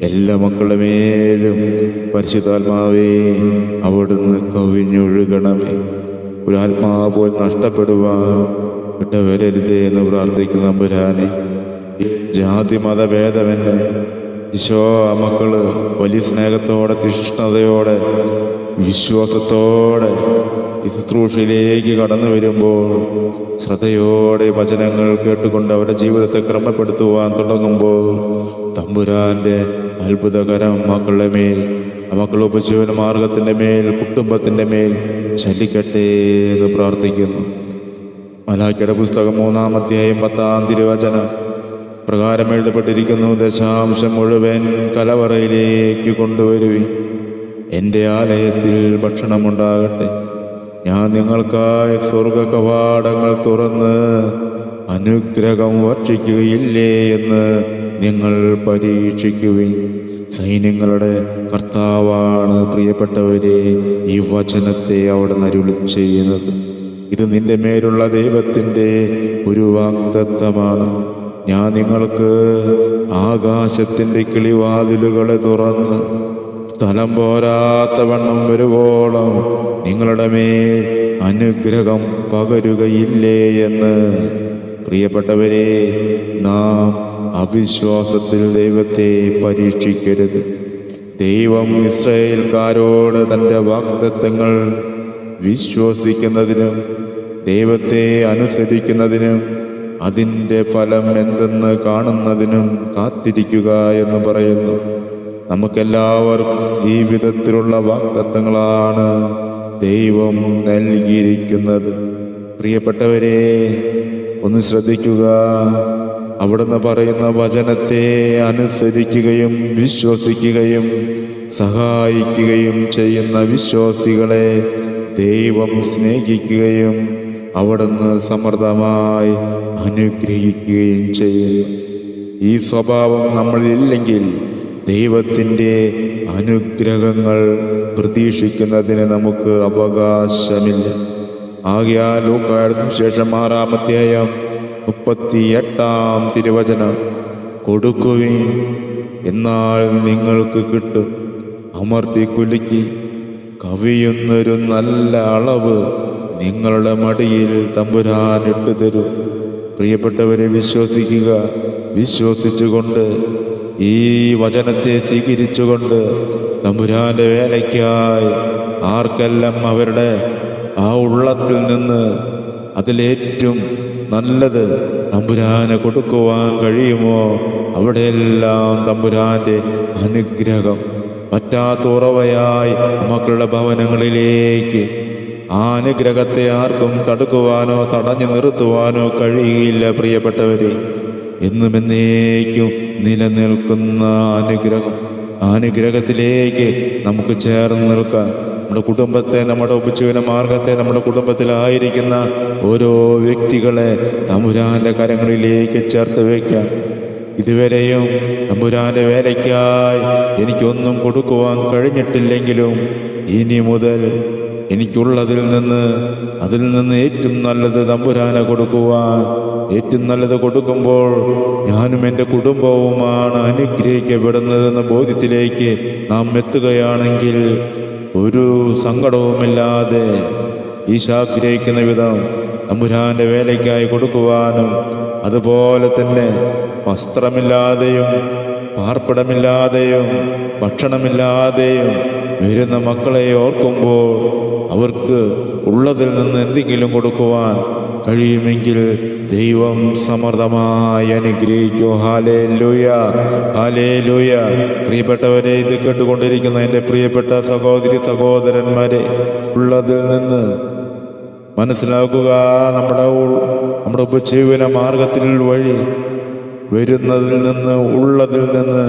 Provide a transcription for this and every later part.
എല്ലാ മക്കളുടെ മേലും പരിശുദ്ധാത്മാവേ അവിടുന്ന് കവിഞ്ഞൊഴുകണമേ. ഒരു ആത്മാവ് പോൽ നഷ്ടപ്പെടുവാൻ ഇടവരരുതേ എന്ന് പ്രാർത്ഥിക്കുന്ന തമ്പുരാനെ, ജാതി മതഭേദമെന്നെ ഈശോ മക്കള് വലിയ സ്നേഹത്തോടെ, തീഷ്ണതയോടെ, വിശ്വാസത്തോടെ ഈ ശുശ്രൂഷയിലേക്ക് കടന്നു വരുമ്പോൾ ശ്രദ്ധയോടെ വചനങ്ങൾ കേട്ടുകൊണ്ട് അവരുടെ ജീവിതത്തെ ക്രമപ്പെടുത്തുവാൻ തുടങ്ങുമ്പോൾ തമ്പുരാൻ്റെ അത്ഭുതകരം മക്കളുടെ മേൽ, മക്കളുടെ ഉപജീവന മാർഗത്തിൻ്റെ മേൽ, കുടുംബത്തിൻ്റെ മേൽ ചലിക്കട്ടെ എന്ന് പ്രാർത്ഥിക്കുന്നു. മലാഖിയുടെ പുസ്തകം 3-ാം അധ്യായം 10-ാം തിരുവചനം പ്രകാരം എഴുതപ്പെട്ടിരിക്കുന്നു: ദശാംശം മുഴുവൻ കലവറയിലേക്ക് കൊണ്ടുവരുവിൻ, എൻ്റെ ആലയത്തിൽ ഭക്ഷണമുണ്ടാകട്ടെ. ഞാൻ നിങ്ങൾക്കായി സ്വർഗ കവാടങ്ങൾ തുറന്ന് അനുഗ്രഹം വർഷിക്കുകയില്ലേ എന്ന് നിങ്ങൾ പരീക്ഷിക്കുവിൻ. സൈന്യങ്ങളുടെ കർത്താവാണ് പ്രിയപ്പെട്ടവരെ ഈ വചനത്തെ അവിടെ അരുളി ചെയ്യുന്നത്. ഇത് നിന്റെ മേലുള്ള ദൈവത്തിൻ്റെ ഒരു വാഗ്ദത്തമാണ്. ഞാൻ നിങ്ങൾക്ക് ആകാശത്തിൻ്റെ കിളിവാതിലുകളെ തുറന്ന് സ്ഥലം പോരാത്തവണ്ണം വരുവോളം നിങ്ങളുടെ മേൽ അനുഗ്രഹം പകരുകയില്ലേ എന്ന്. പ്രിയപ്പെട്ടവരെ, നാം അവിശ്വാസത്തിൽ ദൈവത്തെ പരീക്ഷിക്കരുത്. ദൈവം ഇസ്രായേൽക്കാരോട് തൻ്റെ വാഗ്ദത്തങ്ങൾ വിശ്വസിക്കുന്നതിനും ദൈവത്തെ അനുസരിക്കുന്നതിനും അതിൻ്റെ ഫലം എന്തെന്ന് കാണുന്നതിനും കാത്തിരിക്കുക എന്ന് പറയുന്നു. നമുക്കെല്ലാവർക്കും ഈ വിധത്തിലുള്ള വാഗ്ദത്തങ്ങളാണ് ദൈവം നൽകിയിരിക്കുന്നത്. പ്രിയപ്പെട്ടവരെ, ഒന്ന് ശ്രദ്ധിക്കുക. അവിടുന്ന് പറയുന്ന വചനത്തെ അനുസരിക്കുകയും വിശ്വസിക്കുകയും സഹായിക്കുകയും ചെയ്യുന്ന വിശ്വാസികളെ ദൈവം സ്നേഹിക്കുകയും അവിടുന്ന് സമൃദ്ധമായി അനുഗ്രഹിക്കുകയും ചെയ്യുന്നു. ഈ സ്വഭാവം നമ്മളില്ലെങ്കിൽ ദൈവത്തിൻ്റെ അനുഗ്രഹങ്ങൾ പ്രതീക്ഷിക്കുന്നതിന് നമുക്ക് അവകാശമില്ല. ആകയാൽ ലൂക്കായുടെ സുവിശേഷം 6-ാം അധ്യായം 38-ാം തിരുവചനം: കൊടുക്കുവിൻ, എന്നാൽ നിങ്ങൾക്ക് കിട്ടും. അമർത്തി കുലുക്കി കവിയുന്നൊരു നല്ല അളവ് നിങ്ങളുടെ മടിയിൽ തമ്പുരാൻ ഇട്ടു തരും. പ്രിയപ്പെട്ടവരെ, വിശ്വസിക്കുക. വിശ്വസിച്ചുകൊണ്ട് ഈ വചനത്തെ സ്വീകരിച്ചുകൊണ്ട് തമ്പുരാൻ്റെ വേലയ്ക്കായി ആർക്കെല്ലാം അവരുടെ ആ ഉള്ളത്തിൽ നിന്ന് അതിലേറ്റവും നല്ലത് തമ്പുരാനെ കൊടുക്കുവാൻ കഴിയുമോ അവിടെയെല്ലാം തമ്പുരാൻ്റെ അനുഗ്രഹം പറ്റാത്ത ഉറവയായി മക്കളുടെ ഭവനങ്ങളിലേക്ക് ആ അനുഗ്രഹത്തെ ആർക്കും തടുക്കുവാനോ തടഞ്ഞു നിർത്തുവാനോ കഴിയില്ല. പ്രിയപ്പെട്ടവരെ, എന്നും എന്നേക്കും നിലനിൽക്കുന്ന അനുഗ്രഹം, അനുഗ്രഹത്തിലേക്ക് നമുക്ക് ചേർന്ന് നിൽക്കാൻ, നമ്മുടെ കുടുംബത്തെ, നമ്മുടെ ഉപജീവന മാർഗത്തെ, നമ്മുടെ കുടുംബത്തിലായിരിക്കുന്ന ഓരോ വ്യക്തികളെ തമ്പുരാൻ്റെ കരങ്ങളിലേക്ക് ചേർത്ത് വയ്ക്കാം. ഇതുവരെയും തമ്പുരാൻ്റെ വേലയ്ക്കായി എനിക്കൊന്നും കൊടുക്കുവാൻ കഴിഞ്ഞിട്ടില്ലെങ്കിലും ഇനി മുതൽ എനിക്കുള്ളതിൽ നിന്ന്, അതിൽ നിന്ന് ഏറ്റവും നല്ലത് തമ്പുരാനെ കൊടുക്കുവാൻ, ഏറ്റവും നല്ലത് കൊടുക്കുമ്പോൾ ഞാനും എൻ്റെ കുടുംബവുമാണ് അനുഗ്രഹിക്കപ്പെടുന്നതെന്ന ബോധ്യത്തിലേക്ക് നാം എത്തുകയാണെങ്കിൽ ഒരു സങ്കടവുമില്ലാതെ ഈശാഗ്രഹിക്കുന്ന വിധം തമ്പുരാൻ്റെ വേലയ്ക്കായി കൊടുക്കുവാനും, അതുപോലെ തന്നെ വസ്ത്രമില്ലാതെയും പാർപ്പിടമില്ലാതെയും ഭക്ഷണമില്ലാതെയും വരുന്ന മക്കളെ ഓർക്കുമ്പോൾ അവർക്ക് ഉള്ളതിൽ നിന്ന് എന്തെങ്കിലും കൊടുക്കുവാൻ കഴിയുമെങ്കിൽ ദൈവം സമൃദ്ധമായി അനുഗ്രഹിക്കൂ. Hallelujah, hallelujah. പ്രിയപ്പെട്ടവരെ, ഇത് കേട്ടുകൊണ്ടിരിക്കുന്ന എൻ്റെ പ്രിയപ്പെട്ട സഹോദരി സഹോദരന്മാരെ, ഉള്ളതിൽ നിന്ന് മനസ്സിലാക്കുക. നമ്മുടെ ഉപജീവന മാർഗത്തിൽ വഴി വരുന്നതിൽ നിന്ന്, ഉള്ളതിൽ നിന്ന്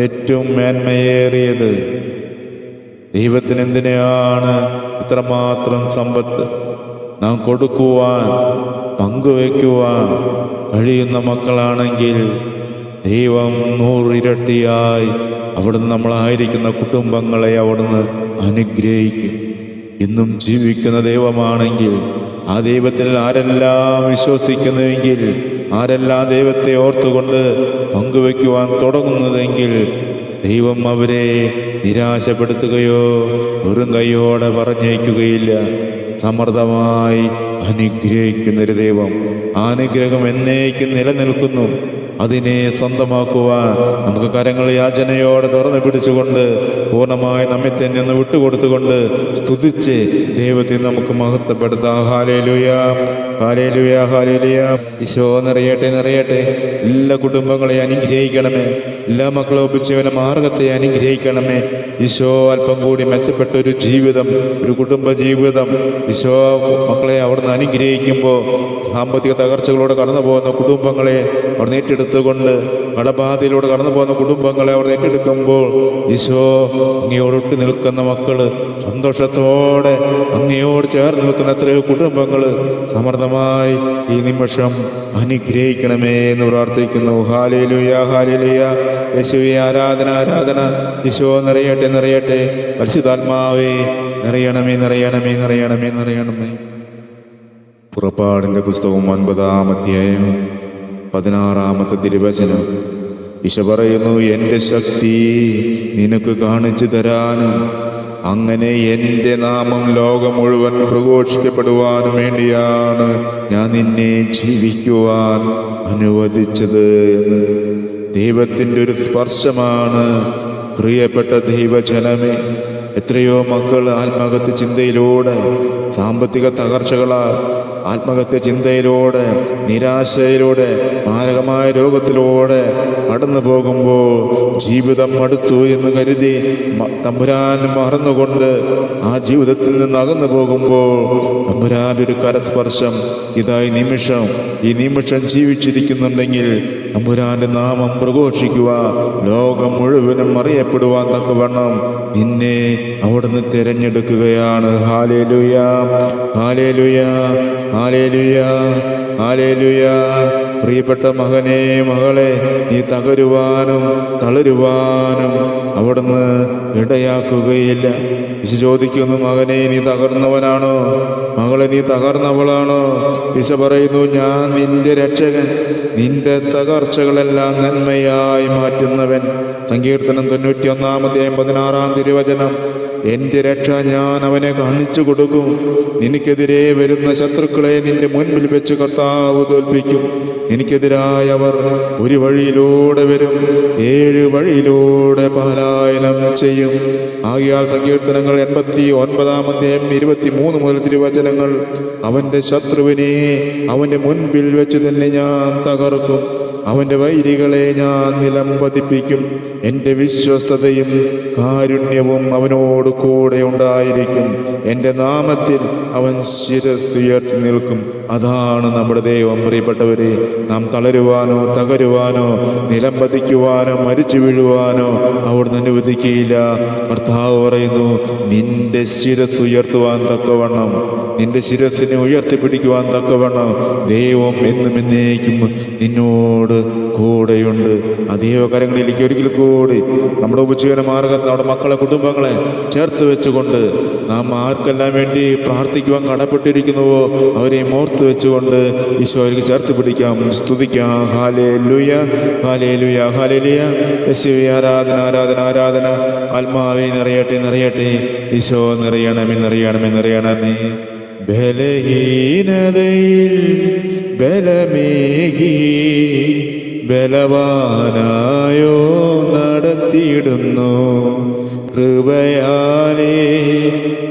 ഏറ്റവും മേന്മയേറിയത് ദൈവത്തിന് എന്തിനെയാണ് ഇത്രമാത്രം സമ്പത്ത്? നാം കൊടുക്കുവാൻ, പങ്കുവയ്ക്കുവാൻ കഴിയുന്ന മക്കളാണെങ്കിൽ ദൈവം 100 ഇരട്ടിയായി അവിടുന്ന് നമ്മളായിരിക്കുന്ന കുടുംബങ്ങളെ അവിടുന്ന് അനുഗ്രഹിക്കും. ഇന്നും ജീവിക്കുന്ന ദൈവമാണെങ്കിൽ ആ ദൈവത്തിൽ ആരെല്ലാം വിശ്വസിക്കുന്നുവെങ്കിൽ, ആരെല്ലാം ദൈവത്തെ ഓർത്തുകൊണ്ട് പങ്കുവയ്ക്കുവാൻ തുടങ്ങുന്നതെങ്കിൽ ദൈവം അവരെ നിരാശപ്പെടുത്തുകയോ വെറും കൈയോടെ പറഞ്ഞയക്കുകയില്ല. സമൃദ്ധമായി അനുഗ്രഹിക്കുന്നൊരു ദൈവം. അനുഗ്രഹം എന്നേക്കും നിലനിൽക്കുന്നു. അതിനെ സ്വന്തമാക്കുവാൻ നമുക്ക് കരങ്ങൾ യാചനയോടെ തുറന്നു പിടിച്ചുകൊണ്ട് പൂർണ്ണമായി നമ്മെ തന്നെ ഒന്ന് വിട്ടുകൊടുത്തുകൊണ്ട് സ്തുതിച്ച് ദൈവത്തെ നമുക്ക് മഹത്വപ്പെടുത്താം. ഹല്ലേലൂയ, ഹല്ലേലൂയ, ഹല്ലേലൂയ. ഈശോ നിറയട്ടെ, നിറയട്ടെ. എല്ലാ കുടുംബങ്ങളെയും അനുഗ്രഹിക്കണമേ. എല്ലാ മക്കളെ ഉപജീവന മാർഗത്തെ അനുഗ്രഹിക്കണമേ. ഈശോ അല്പം കൂടി മെച്ചപ്പെട്ട ഒരു ജീവിതം, ഒരു കുടുംബ ജീവിതം ഈശോ മക്കളെ അവിടുന്ന് അനുഗ്രഹിക്കുമ്പോൾ സാമ്പത്തിക തകർച്ചകളോടെ കടന്നു പോകുന്ന കുടുംബങ്ങളെ അവർ ഏറ്റെടുത്തുകൊണ്ട്, കടബാധയിലൂടെ കടന്നു പോകുന്ന കുടുംബങ്ങളെ അവർ ഏറ്റെടുക്കുമ്പോൾ ഈശോ അങ്ങയോടൊട്ട് നിൽക്കുന്ന മക്കള് സന്തോഷത്തോടെ അങ്ങയോട് ചേർന്ന് നിൽക്കുന്ന എത്രയോ കുടുംബങ്ങൾ സമൃദ്ധമായി ഈ നിമിഷം അനുഗ്രഹിക്കണമേ എന്ന് പ്രാർത്ഥിക്കുന്നു. Hallelujah, hallelujah. യേശുവേ ആരാധന, ആരാധന. ഈശോ നിറയട്ടെ, നിറയട്ടെ. പരിശുദ്ധാത്മാവേ നിറയണമേ, നിറയണമേ, നിറയണമേ, നിറയണമേ. പുറപ്പാടിൻ്റെ പുസ്തകം 9-ാം അധ്യായം 16-ാമത്തെ തിരുവചനം. ഈശോ പറയുന്നു, എൻ്റെ ശക്തി നിനക്ക് കാണിച്ചു തരാനും അങ്ങനെ എൻ്റെ നാമം ലോകം മുഴുവൻ പ്രഘോഷിക്കപ്പെടുവാനും വേണ്ടിയാണ് ഞാൻ നിന്നെ ജീവിക്കുവാൻ അനുവദിച്ചത് എന്ന്. ദൈവത്തിൻ്റെ ഒരു സ്പർശമാണ് പ്രിയപ്പെട്ട ദൈവജനമേ. എത്രയോ മക്കൾ ആത്മഹത്യ ചിന്തയിലൂടെ, സാമ്പത്തിക തകർച്ചകളാൽ ആത്മഹത്യ ചിന്തയിലൂടെ, നിരാശയിലൂടെ, മാരകമായ രോഗത്തിലൂടെ കടന്നു പോകുമ്പോൾ ജീവിതം മടുത്തു എന്ന് കരുതി തമ്പുരാൻ മറന്നുകൊണ്ട് ആ ജീവിതത്തിൽ നിന്ന് അകന്നു പോകുമ്പോൾ തമ്പുരാൻ്റെ ഒരു കരസ്പർശം ഇതായി ഈ നിമിഷം ജീവിച്ചിരിക്കുന്നുണ്ടെങ്കിൽ തമ്പുരാന്റെ നാമം പ്രഘോഷിക്കുക, ലോകം മുഴുവനും അറിയപ്പെടുവാൻ തക്കവണ്ണം നിന്നെ അവിടുന്ന് തിരഞ്ഞെടുക്കുകയാണ്. ഹല്ലേലൂയ, ഹല്ലേലൂയ, ഹല്ലേലൂയ, ഹല്ലേലൂയ. പ്രിയപ്പെട്ട മകനെ, മകളെ, നീ തകരുവാനും തളരുവാനും അവിടുന്ന് ഇടയാക്കുകയില്ല. ഈശോ ചോദിക്കുന്നു, മകനെ നീ തകർന്നവനാണോ? മകളെ നീ തകർന്നവളാണോ? ഈശോ പറയുന്നു, ഞാൻ നിന്റെ രക്ഷകൻ, നിന്റെ തകർച്ചകളെല്ലാം നന്മയായി മാറ്റുന്നവൻ. സങ്കീർത്തനം 91-ാം 16-ാം തിരുവചനം. എൻ്റെ രക്ഷ ഞാൻ അവനെ കാണിച്ചു കൊടുക്കും. നിനക്കെതിരെ വരുന്ന ശത്രുക്കളെ നിന്റെ മുൻപിൽ വെച്ച് കർത്താവ് തോൽപ്പിക്കും. എനിക്കെതിരായവർ ഒരു വഴിയിലൂടെ വരും, 7 വഴിയിലൂടെ പലായനം ചെയ്യും. ആകയാൽ സങ്കീർത്തനങ്ങൾ 89-ാം അധ്യായം 23 മുതൽ തിരുവചനങ്ങൾ. അവൻ്റെ ശത്രുവിനെ അവൻ്റെ മുൻപിൽ വെച്ച് തന്നെ ഞാൻ തകർക്കും, അവൻ്റെ വൈരികളെ ഞാൻ നിലം പതിപ്പിക്കും. എൻ്റെ വിശ്വസ്തതയും കാരുണ്യവും അവനോട് കൂടെ ഉണ്ടായിരിക്കും. എൻ്റെ നാമത്തിൽ അവൻ ശിരസ്സുയർത്തി നിൽക്കും. അതാണ് നമ്മുടെ ദൈവം. പ്രിയപ്പെട്ടവരെ, നാം തളരുവാനോ തകരുവാനോ നിലം പതിക്കുവാനോ മരിച്ചു വീഴുവാനോ അവിടുന്ന് അനുവദിക്കുകയില്ല. കർത്താവ് പറയുന്നു, നിന്റെ ശിരസ് ഉയർത്തുവാൻ തക്കവണ്ണം, നിന്റെ ശിരസിനെ ഉയർത്തിപ്പിടിക്കുവാൻ തക്കവണ്ണം ദൈവം എന്നും എന്നേക്കും നിന്നോട് കൂടെയുണ്ട്. ആ ദൈവകരങ്ങളിലേക്ക് ഒരിക്കൽ കൂടി നമ്മുടെ ഉപജീവന മാർഗത്തിൽ നമ്മുടെ മക്കളെ, കുടുംബങ്ങളെ ചേർത്ത് വെച്ചുകൊണ്ട് നാം ആർക്കെല്ലാം വേണ്ടി പ്രാർത്ഥിക്കുവാൻ കടപ്പെട്ടിരിക്കുന്നുവോ അവരെയും ഓർത്ത് വെച്ചുകൊണ്ട് ഈശോയിലേക്ക് ചേർത്ത് പിടിക്കാം, സ്തുതിക്കാം. ഹല്ലേലൂയ, ഹല്ലേലൂയ, ഹല്ലേലൂയ. യേശുവേ ആരാധന, ആരാധന, ആരാധന. ആത്മാവേ നിറയട്ടെ, നിറയട്ടെ. ഈശോ നിറയണമേ, നിറയണമേ, നിറയണമേ. ബലഹീനതയിൽ ബലമേകി ബലവാനായോ നടത്തിയിടുന്നു. കൃപയാലേ,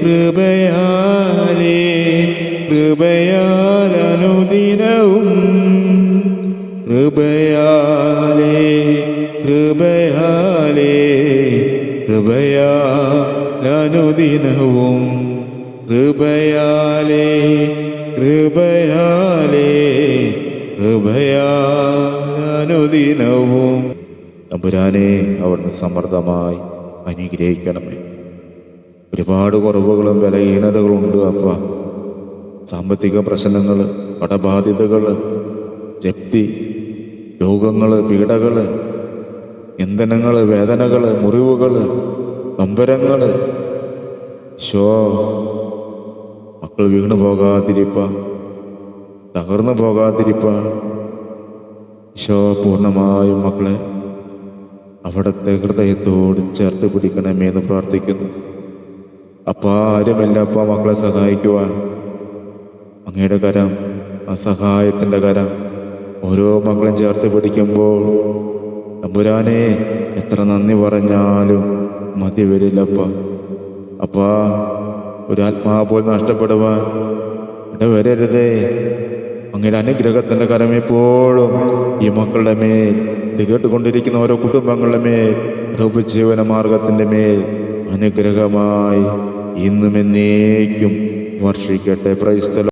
കൃപയാലേ, കൃപയാൽ അനുദിനവും, കൃപയാലേ, കൃപയാലേ, കൃപയാൽ അനുദിനവും, കൃപയാലേ, കൃപയാലേ, കൃപയാനുദിനവും. തമ്പുരാനെ അവിടുന്ന് സമൃദ്ധമായി അനുഗ്രഹിക്കണമേ. ഒരുപാട് കുറവുകളും ബലഹീനതകളുണ്ട് അപ്പ. സാമ്പത്തിക പ്രശ്നങ്ങൾ, കടബാധ്യതകൾ, ജപ്തി, രോഗങ്ങൾ, പീഡകൾ, ഇന്ധനങ്ങൾ, വേദനകൾ, മുറിവുകൾ, നൊമ്പരങ്ങൾ. മക്കൾ വീണു പോകാതിരിപ്പാൻ, തകർന്നു പോകാതിരിപ്പാൻ പൂർണ്ണമായും മക്കളെ അവിടുത്തെ ഹൃദയത്തോട് ചേർത്ത് പിടിക്കണമേ എന്ന് പ്രാർത്ഥിക്കുന്നു. അപ്പാ ആരുമില്ല അപ്പാ മക്കളെ സഹായിക്കുവാൻ. അങ്ങയുടെ കരം, ആ സഹായത്തിൻ്റെ കരം ഓരോ മക്കളും ചേർത്ത് പിടിക്കുമ്പോൾ തമ്പുരാനെ എത്ര നന്ദി പറഞ്ഞാലും മതി വരില്ലപ്പ. അപ്പാ ഒരു ആത്മാവ് പോൽ നഷ്ടപ്പെടുവാൻ ഇടവരരുതേ. അങ്ങയുടെ അനുഗ്രഹത്തിൻ്റെ കരം എപ്പോഴും ഈ മക്കളുടെ മേൽ, ഇത് കേട്ടുകൊണ്ടിരിക്കുന്ന ഓരോ കുടുംബങ്ങളുടെ മേൽ, ഉപജീവന മാർഗത്തിൻ്റെ മേൽ അനുഗ്രഹമായി ഇന്നും എന്നേക്കും വർഷിക്കട്ടെ. Praise the Lord.